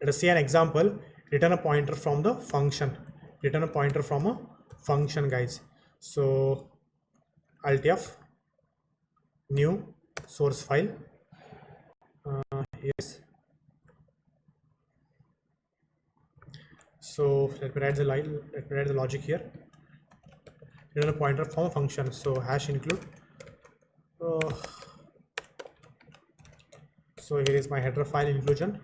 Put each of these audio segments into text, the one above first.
Let us see an example. Return a pointer from the function. Return a pointer from a function, guys. So Alt F, new source file. Yes. So let me write the line. Let me write the logic here. Return a pointer from a function. So hash include. So here is my header file inclusion.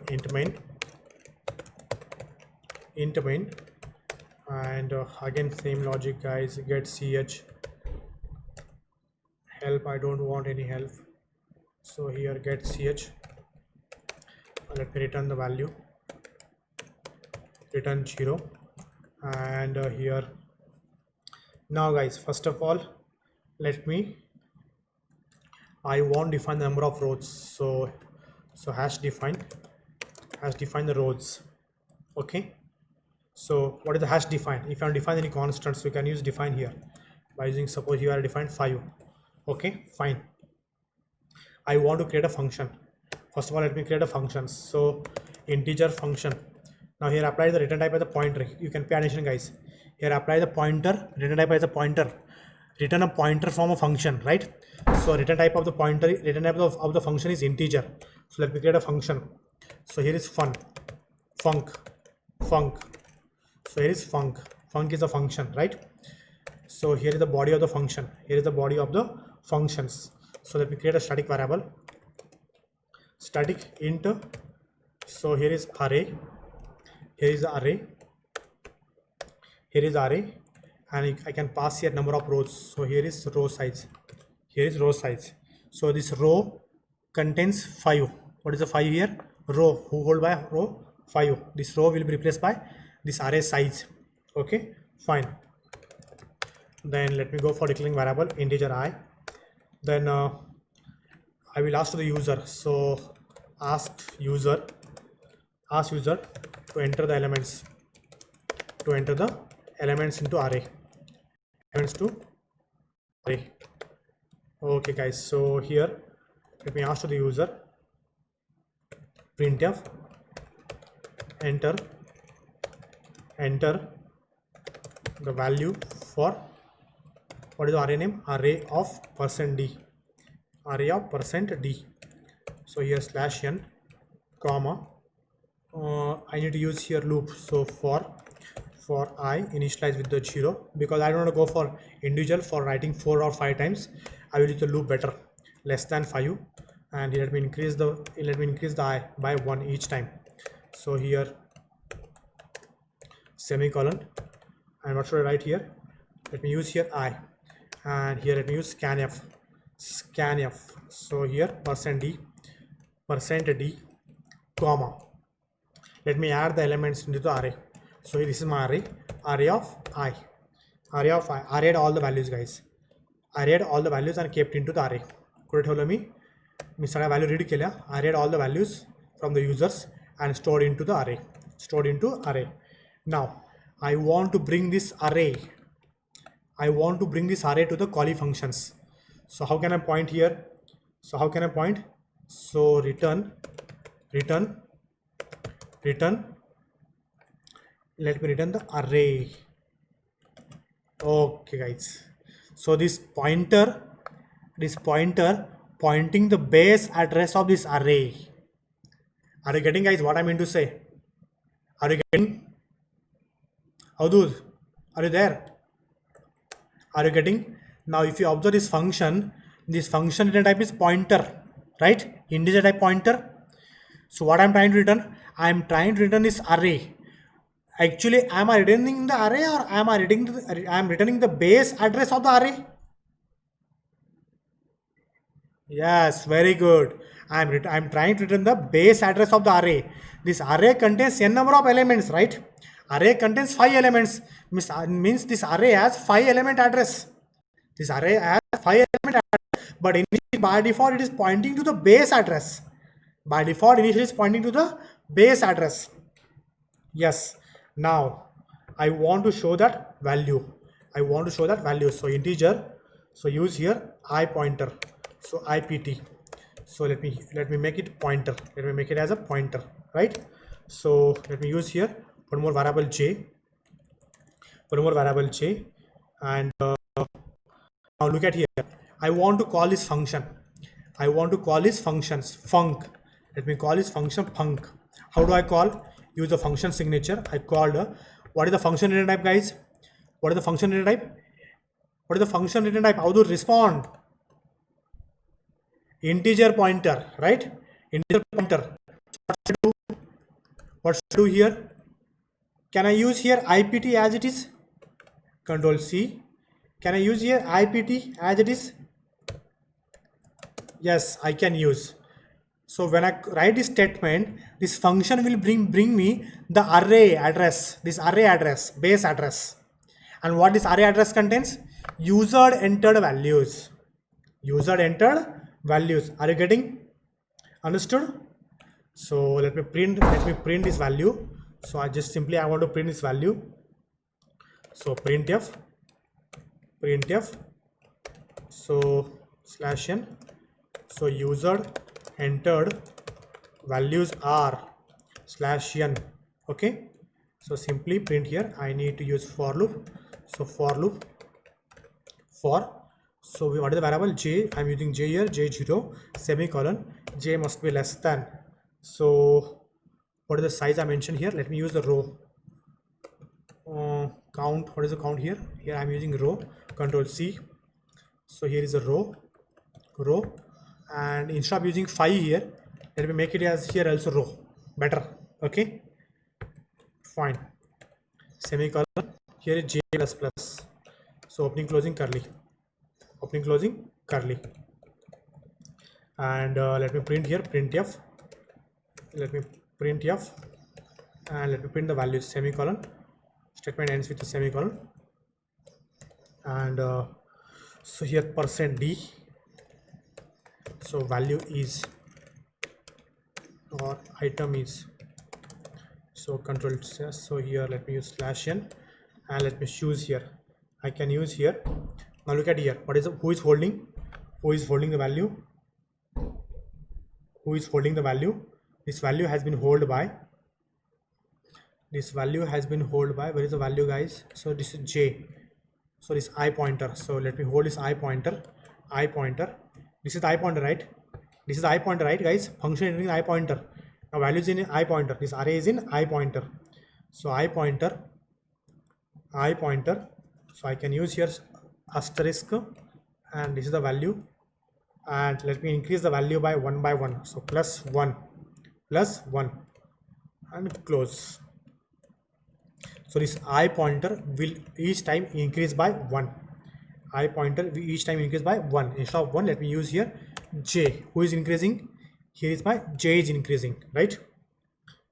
Int main, and again same logic, guys. Get ch help. I don't want any help, so here get ch. Let me return the value, return 0, and here now, guys, first of all, I want to define the number of rows. So hash define the rows. Okay, so what is the hash define? If you want to define any constants, you can use define here by using, suppose here I defined 5. Okay, fine. I want to create a function. First of all, let me create a function. So integer function. Now here apply the return type as a pointer. You can pay attention, guys. Here apply the pointer, return type as a pointer. Return a pointer from a function, right? So return type of the pointer, return type of the function is integer. So let me create a function. So here is func. So here is func. Func is a function, right? So here is the body of the function. Here is the body of the functions. So let me create a static variable. Static int. So here is array. Here is the array. Here is array, and I can pass here number of rows. So here is row size. Here is row size. So this row contains 5. What is the 5 here? Row, who hold by row 5. This row will be replaced by this array size. Okay, fine. Then let me go for declaring variable integer I. Then I will ask to the user. So ask user to enter the elements. To enter the elements into array. Elements to array. Okay, guys. So here, let me ask to the user. Printf enter the value for, what is the array name? Array of %d. Array of %d. So here /n, comma. I need to use here loop. So for I initialize with the 0, because I don't want to go for individual for writing 4 or 5 times. I will use the loop better. Less than 5, and here let me increase the I by 1 each time. So here semicolon, and what should I write here? Let me use here I, and here let me use scanf. So here %d, comma. Let me add the elements into the array. So this is my array of I. I read all the values, guys. I read all the values and kept into the array. Could you tell me? I value read केल्या. I read all the values from the users and stored into the array. Now I want to bring this array. to the callee functions. So how can I point here? So return. Let me return the array. Okay, guys. So this pointer pointing the base address of this array. Are you getting, guys, what I mean to say? Are you getting? Avdud, are you there? Are you getting? Now if you observe this function return type is pointer, right? Integer type pointer. So what I'm trying to return? I'm trying to return this array. Actually, am I returning the array, or am I returning the base address of the array? Yes, very good. I'm trying to return the base address of the array. This array contains n number of elements, right? Array contains 5 elements. Means this array has 5 element address. But initially by default it is pointing to the base address. Yes. Now I want to show that value. So integer. So use here I pointer. So IPT. So let me make it pointer. Let me make it as a pointer, right? So let me use here one more variable j, and now look at here. I want to call this function. I want to call this functions func. Let me call this function func. How do I call? Use the function signature. I called what is the function return type, guys? What is the function return type? What is the function return type? How to respond? Integer pointer, right? Integer pointer. What should I do here? Can I use here IPT as it is? Control C. Can I use here IPT as it is? Yes, I can use. So when I write this statement, this function will bring me the array address, this array address, base address. And what this array address contains? User entered values. User entered values. Are you getting understood? So let me print this value. So I want to print this value. So printf, so /n, so user entered values are /n. Okay, so simply print here. I need to use for loop. So for loop for, so what is the variable j? I'm using j here, j0 semicolon, j must be less than. So what is the size I mentioned here? Let me use the row count. What is the count here? Here I'm using row. Control C. So here is a row, and instead of using 5 here, let me make it as here also row. Better. Okay, fine. Semicolon. Here is j plus plus. So opening closing curly, and let me print here printf. Let me printf, and let me print the values. Semicolon. Statement ends with a semicolon, and so here %d. So value is, or item is. So control C. So here let me use /n, and let me choose here. I can use here. Now look at here. What is who is holding? Who is holding the value? Who is holding the value? This value has been held by. This value has been held by. Where is the value, guys? So this is j. So this I pointer. So let me hold this I pointer. This is the I pointer, right? This is the I pointer, right, guys? Function in I pointer. Now values in I pointer. This array is in I pointer. So I pointer. So I can use here asterisk, and this is the value. And let me increase the value by 1 by 1. So +1, and close. So this I pointer will each time increase by 1. I pointer will each time increase by 1. Instead of 1, let me use here j. Who is increasing? Here is my j is increasing, right?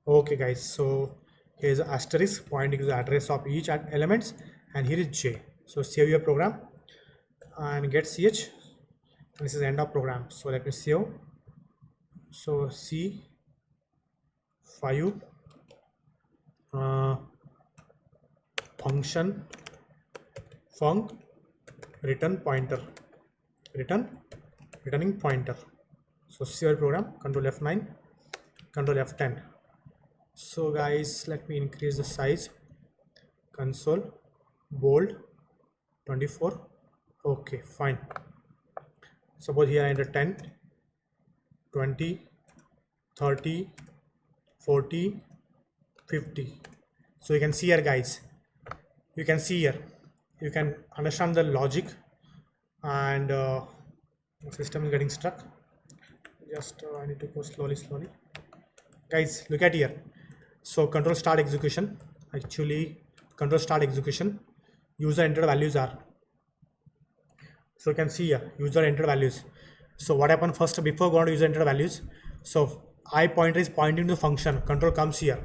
Okay, guys. So here is asterisk pointing to the address of each elements, and here is j. So save your program and get ch. And this is the end of program. So let me save. So C5 function func returning pointer. So save your program. Control F9, Control F10. So guys, let me increase the size. Console bold 24. Okay, fine. Suppose here I enter 10, 20, 30, 40, 50. So you can see here, guys. You can see here. You can understand the logic, and the system is getting stuck. Just I need to go slowly. Guys, look at here. So control start execution. Actually, control start execution. User entered values are. So you can see here user entered values. So what happened first before going to user entered values? So I pointer is pointing to the function. Control comes here.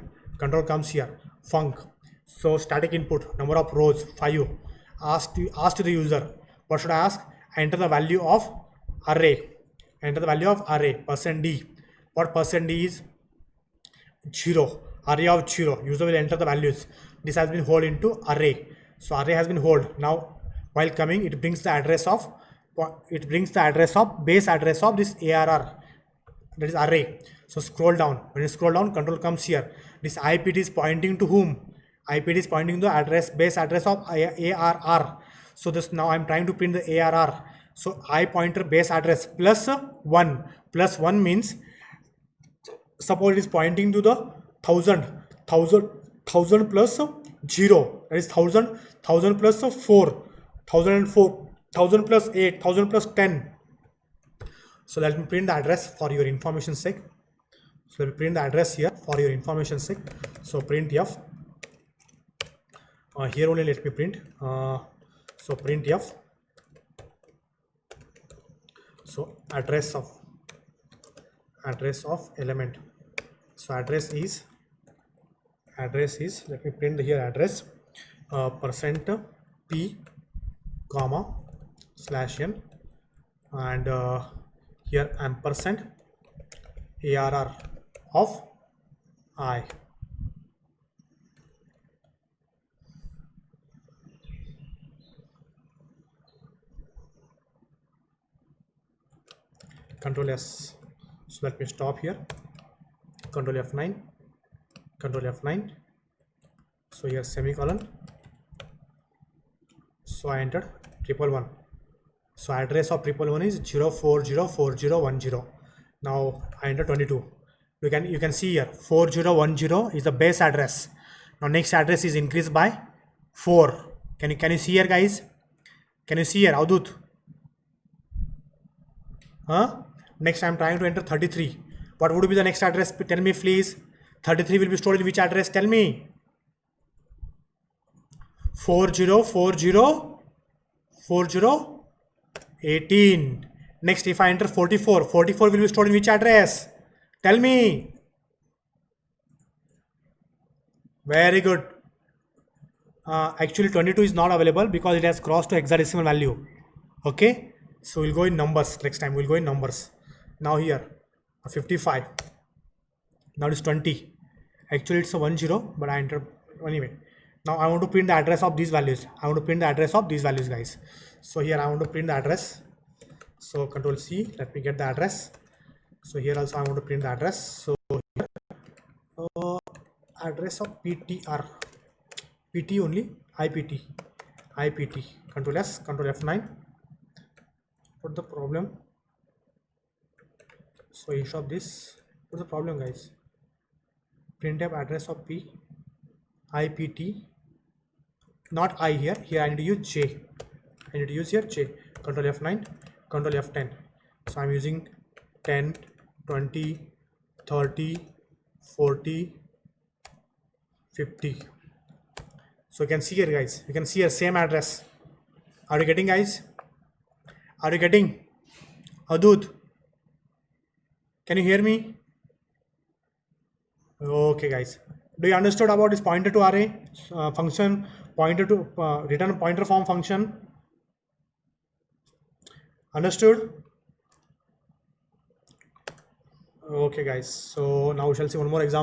Func. So static input number of rows 5. Ask to the user. What should I ask? Enter the value of array. %d. What %d is? 0. Array of 0. User will enter the values. This has been held into array. So array has been held. Now while coming, it brings the address of base address of this ARR. that is array. So scroll down. When you scroll down, control comes here. This IPT is pointing to whom? IPT is pointing to the address, base address of ARR. So this, now I'm trying to print the ARR. So I pointer base address plus 1. Plus 1 means, suppose it is pointing to the 1000 plus 0, that is 1000 plus 4, 1004, 1000 plus 8, 1000 plus 10. So let me print the address for your information sake. So let me print the address here for your information sake. So print f. Here only let me print. So print f. So address of element. So address is, let me print here address, percent p comma slash n, and here ampersand ARR of I. Control S. So let me stop here. Control F9. Control F9. So here semicolon. So I entered 111. So address of 111 is 0404010. Now I enter 22. You can see here 4010 is the base address. Now next address is increased by 4. Can you see here, guys? Can you see here, Avdut? Next I'm trying to enter 33. What would be the next address? Tell me please. 33 will be stored in which address? Tell me. 4018. Next, if I enter 44, 44 will be stored in which address? Tell me. Very good. Actually 22 is not available because it has crossed to hexadecimal value. Okay, so we'll go in numbers. Next time we'll go in numbers. Now here 55. Now it's 20. Actually it's a 10, but I entered anyway. Now I want to print the address of these values. Guys. So here I want to print the address. So Control C, let me get the address. So here also I want to print the address. So here, address of PTR, PT only, IPT, Control S, Control F9. What the problem? So instead of this, what's the problem, guys? Printf address of P, IPT, not I here. Here I need to use J. I need to use here J. Control F9, Control F10. So I'm using 10, 20, 30, 40, 50. So you can see here, guys. You can see here same address. Are you getting, guys? Are you getting? Adut, can you hear me? Okay, guys. Do you understood about this pointer to array function, pointer to return pointer form function? Understood? Okay, guys. So now we shall see one more example.